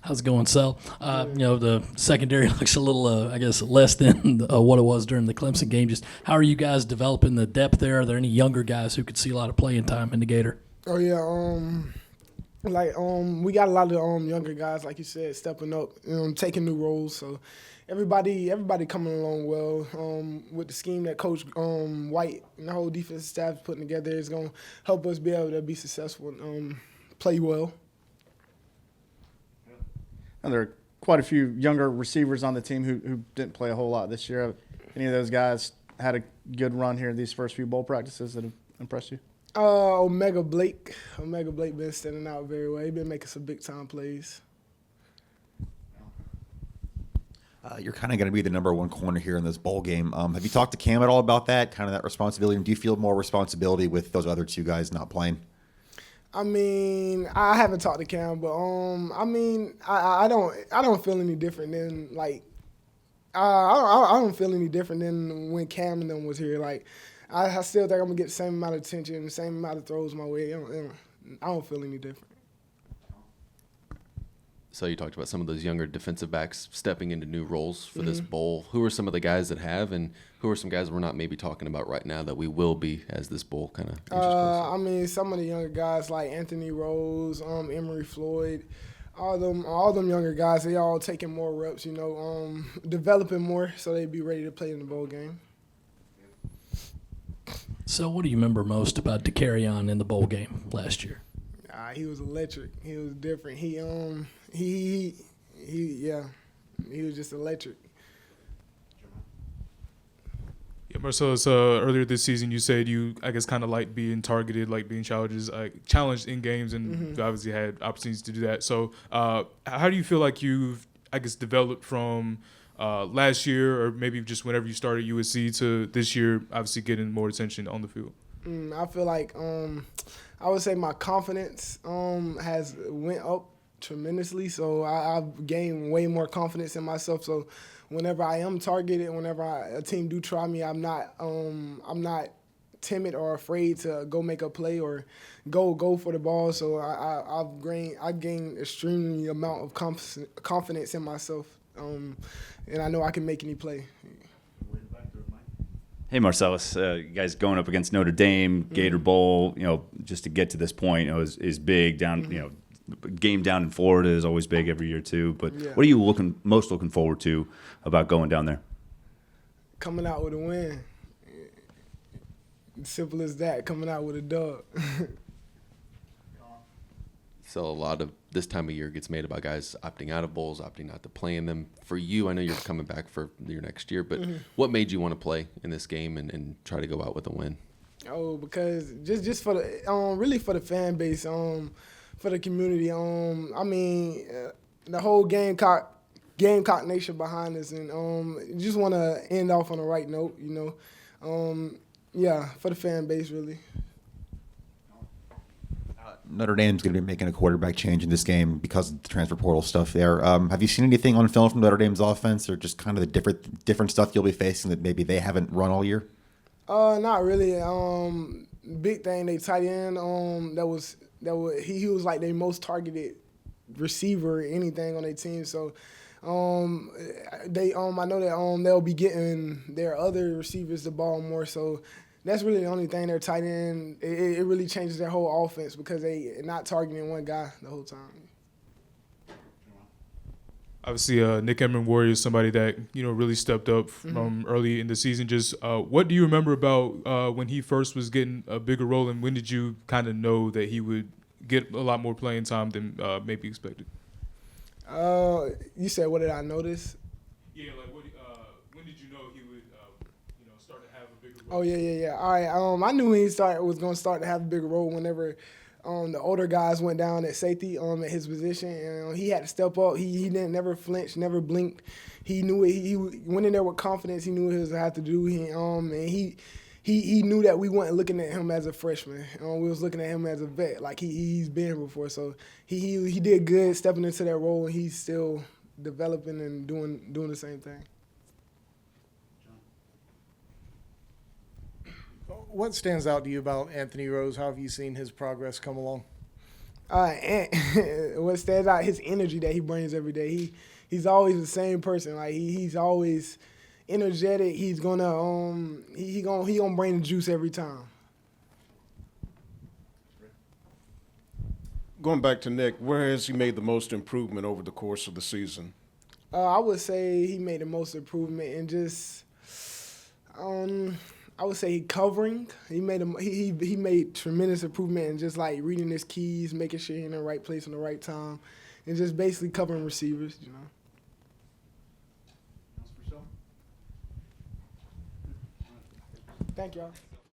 How's it going, Sal? The secondary looks a little, I guess, less than what it was during the Clemson game. Just how are you guys developing the depth there? Are there any younger guys who could see a lot of playing time in the Gator? Oh yeah, we got a lot of younger guys, like you said, stepping up, taking new roles. So everybody coming along well. With the scheme that Coach White and the whole defensive staff is putting together is gonna help us be able to be successful and play well. And there are quite a few younger receivers on the team who didn't play a whole lot this year. Have any of those guys had a good run here in these first few bowl practices that have impressed you? Omega Blake been standing out very well. He been making some big time plays. You're kind of going to be the number one corner here in this bowl game. Have you talked to Cam at all about that, kind of that responsibility? And do you feel more responsibility with those other two guys not playing? I mean, I haven't talked to Cam, but I don't feel any different than I don't feel any different than when Cam and them was here. Like, I still think I'm gonna get the same amount of attention, the same amount of throws my way. I don't feel any different. So you talked about some of those younger defensive backs stepping into new roles for this bowl. Who are some of the guys that have, and who are some guys we're not maybe talking about right now that we will be as this bowl kind of inches closer? Some of the younger guys like Anthony Rose, Emery Floyd, all them younger guys, they all taking more reps, developing more so they be ready to play in the bowl game. So what do you remember most about DeCarrion in the bowl game last year? He was electric. He was different. He was just electric. Yeah, Marcellus, earlier this season you said you, I guess, kind of like being targeted, like being challenged in games, and you obviously had opportunities to do that. So how do you feel like you've, I guess, developed from last year, or maybe just whenever you started USC, to this year, obviously getting more attention on the field? I feel like I would say my confidence has went up tremendously. So I've gained way more confidence in myself. So whenever I am targeted, whenever a team do try me, I'm not timid or afraid to go make a play or go for the ball. So I've gained extremely amount of confidence in myself, and I know I can make any play. Hey, Marcellus, you guys going up against Notre Dame, Gator Bowl, just to get to this point, is big down, game down in Florida is always big every year too. But what are you most looking forward to about going down there? Coming out with a win. Simple as that, coming out with a dub. So a lot of this time of year gets made about guys opting out of bowls, opting not to play in them. For you, I know you're coming back for your next year, but what made you want to play in this game and try to go out with a win? Oh, because just for the really for the fan base, for the community. The whole Gamecock Nation behind us, and just want to end off on the right note, for the fan base really. Notre Dame's going to be making a quarterback change in this game because of the transfer portal stuff there. Have you seen anything on film from Notre Dame's offense, or just kind of the different stuff you'll be facing that maybe they haven't run all year? Not really. Big thing, they tight end. He was like their most targeted receiver, anything on their team. So, I know that they'll be getting their other receivers the ball more. So. That's really the only thing they're tight end. It really changes their whole offense because they're not targeting one guy the whole time. Obviously, Nick Emenwari is somebody that really stepped up from early in the season. Just what do you remember about when he first was getting a bigger role, and when did you kind of know that he would get a lot more playing time than maybe expected? You said, what did I notice? Yeah, like when did you know he would start to have a bigger Oh role? yeah. All right. I knew he was going to start to have a bigger role whenever the older guys went down at safety at his position, and he had to step up. He didn't never flinch, never blinked. He knew it. He went in there with confidence. He knew what he was have to do. He knew that we weren't looking at him as a freshman. We was looking at him as a vet, like he's been here before. So he did good stepping into that role, and he's still developing and doing the same thing. What stands out to you about Anthony Rose? How have you seen his progress come along? And what stands out, his energy that he brings every day. He's always the same person. Like he's always energetic. He's gonna he gonna bring the juice every time. Going back to Nick, where has he made the most improvement over the course of the season? I would say he made the most improvement in just, I would say covering. He made tremendous improvement in just like reading his keys, making sure he's in the right place in the right time, and just basically covering receivers. Thank y'all.